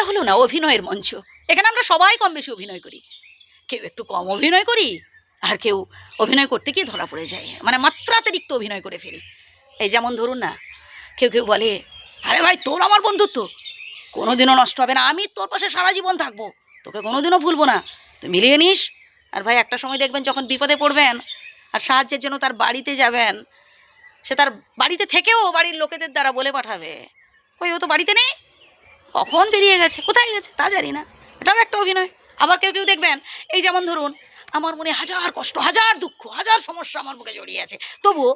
হলো না অভিনয়ের মঞ্চ। এখানে আমরা সবাই কম বেশি অভিনয় করি, কেউ একটু কম অভিনয় করি, আর কেউ অভিনয় করতে গিয়ে ধরা পড়ে যায়, মানে মাত্রাতিরিক্ত অভিনয় করে ফেলি। এই যেমন ধরুন না, কেউ কেউ বলে, আরে ভাই তোর আমার বন্ধুত্ব কোনোদিনও নষ্ট হবে না, আমি তোর পাশে সারা জীবন থাকবো, তোকে কোনোদিনও ভুলবো না, তুই মিলিয়ে নিস। আর ভাই একটা সময় দেখবেন যখন বিপদে পড়বেন আর সাহায্যের জন্য তার বাড়িতে যাবেন, সে তার বাড়িতে থেকেও বাড়ির লোকেদের দ্বারা বলে পাঠাবে, কই ও তো বাড়িতে নেই, কখন বেরিয়ে গেছে, কোথায় গেছে তা জানি না। এটাও একটা অভিনয়। আবার কেউ কেউ দেখবেন, এই যেমন ধরুন আমার মনে হাজার কষ্ট, হাজার দুঃখ, হাজার সমস্যা আমার বুকে জড়িয়ে আছে, তবুও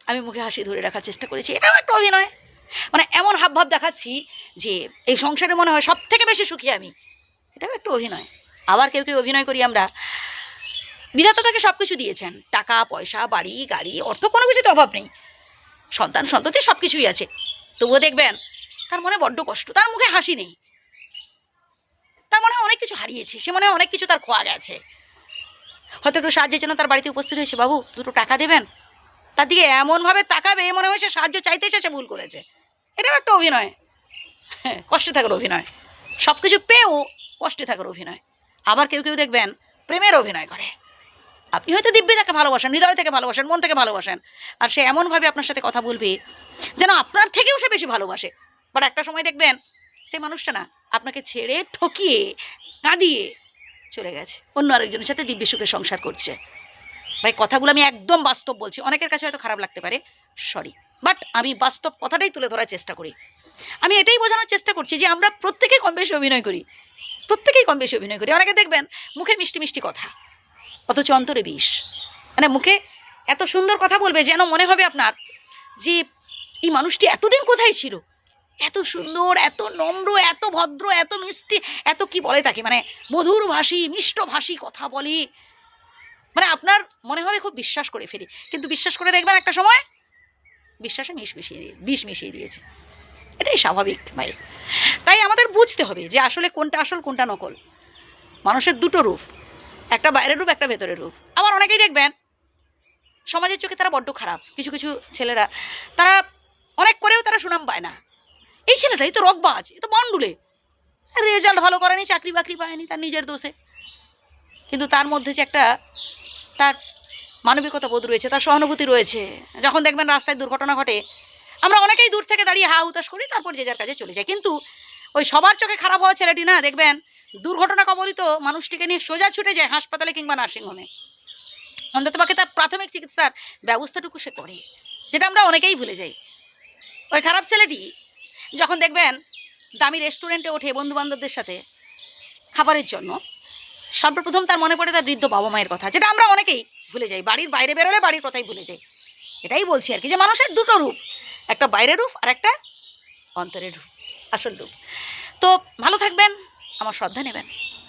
আমি মুখে হাসি ধরে রাখার চেষ্টা করেছি, এটাও একটা অভিনয়। মানে এমন হাবভাব দেখাচ্ছি যে এই সংসারে মনে হয় সব থেকে বেশি সুখী আমি, এটাও একটা অভিনয়। আবার কেউ কেউ অভিনয় করি আমরা, বিধাতা তাকে সব কিছু দিয়েছেন, টাকা পয়সা বাড়ি গাড়ি অর্থ, কোনো কিছুতে অভাব নেই, সন্তান সন্ততি সব কিছুই আছে, তবুও দেখবেন তার মনে বড্ড কষ্ট, তার মুখে হাসি নেই, তার মনে অনেক কিছু হারিয়েছে, সে মনে হয় অনেক কিছু তার খোয়া গেছে। হয়তো কেউ সাহায্যের জন্য তার বাড়িতে উপস্থিত হয়েছে, বাবু দুটো টাকা দেবেন, তার দিকে এমনভাবে তাকাবে মনে হয় সে সাহায্য চাইতে এসে ভুল করেছে, এটাও একটা অভিনয়। হ্যাঁ, কষ্টে থাকার অভিনয়, সব কিছু পেয়েও কষ্টে থাকার অভিনয়। আবার কেউ কেউ দেখবেন প্রেমের অভিনয় করে, আপনি হয়তো দিব্যি তাকে ভালোবাসেন, হৃদয় থেকে ভালোবাসেন, মন থেকে ভালোবাসেন, আর সে এমনভাবে আপনার সাথে কথা বলবে যেন আপনার থেকেও সে বেশি ভালোবাসে। বাট একটা সময় দেখবেন সেই মানুষটা না আপনাকে ছেড়ে ঠকিয়ে কাঁদিয়ে চলে গেছে, অন্য আরেকজনের সাথে দিব্যি সুখে সংসার করছে। ভাই কথাগুলো আমি একদম বাস্তব বলছি, অনেকের কাছে হয়তো খারাপ লাগতে পারে, সরি, বাট আমি বাস্তব কথাটাই তুলে ধরার চেষ্টা করি। আমি এটাই বোঝানোর চেষ্টা করছি যে আমরা প্রত্যেকেই কম বেশি অভিনয় করি, প্রত্যেকেই কম বেশি অভিনয় করি। অনেকে দেখবেন মুখে মিষ্টি মিষ্টি কথা, অথচ অন্তরে বিষ। মানে মুখে এত সুন্দর কথা বলবে যেন মনে হবে আপনার যে এই মানুষটি এতদিন কোথায় ছিল, এত সুন্দর, এত নম্র, এত ভদ্র, এত মিষ্টি, এত কি বলে তাকে, মানে মধুর ভাষী মিষ্ট ভাষী কথা বলি, মানে আপনার মনে হবে খুব বিশ্বাস করে ফেলি, কিন্তু বিশ্বাস করে দেখবেন একটা সময় বিশ্বাসে বিষ মিশিয়ে দিয়েছে। এটাই স্বাভাবিক ভাই। তাই আমাদের বুঝতে হবে যে আসলে কোনটা আসল কোনটা নকল। মানুষের দুটো রূপ, একটা বাইরের রূপ, একটা ভেতরের রূপ। আবার অনেকেই দেখবেন সমাজের চোখে তারা বড্ড খারাপ, কিছু কিছু ছেলেরা তারা অনেক করেও তারা সুনাম পায় না, এই ছেলেটাই তো রকবাজ, এ তো বন্ডুলে, রেজাল্ট ভালো করেনি, চাকরি বাকরি পায়নি, তার নিজের দোষে, কিন্তু তার মধ্যে যে একটা তার মানবিকতা বোধ রয়েছে, তার সহানুভূতি রয়েছে। যখন দেখবেন রাস্তায় দুর্ঘটনা ঘটে, আমরা অনেকেই দূর থেকে দাঁড়িয়ে হা হুতাশ করি, তারপর যে যার কাজে চলে যায়, কিন্তু ওই সবার চোখে খারাপ হওয়া ছেলেটি না দেখবেন দুর্ঘটনা কবলিত মানুষটিকে নিয়ে সোজা ছুটে যায় হাসপাতালে কিংবা নার্সিংহোমে, অন্ততপক্ষে তার প্রাথমিক চিকিৎসার ব্যবস্থাটুকু সে করে, যেটা আমরা অনেকেই ভুলে যাই। ওই খারাপ ছেলেটি যখন দেখবেন দামি রেস্টুরেন্টে ওঠে বন্ধুবান্ধবদের সাথে খাবারের জন্য, সর্বপ্রথম তার মনে পড়ে তার বৃদ্ধ বাবা মায়ের কথা, যেটা আমরা অনেকেই ভুলে যাই, বাড়ির বাইরে বেরোলে বাড়ির কথাই ভুলে যাই। এটাই বলছি আর কি, যে মানুষের দুটো রূপ, একটা বাইরের রূপ আর একটা অন্তরের রূপ, আসল রূপ। তো ভালো থাকবেন, আমার শ্রদ্ধা নেবেন।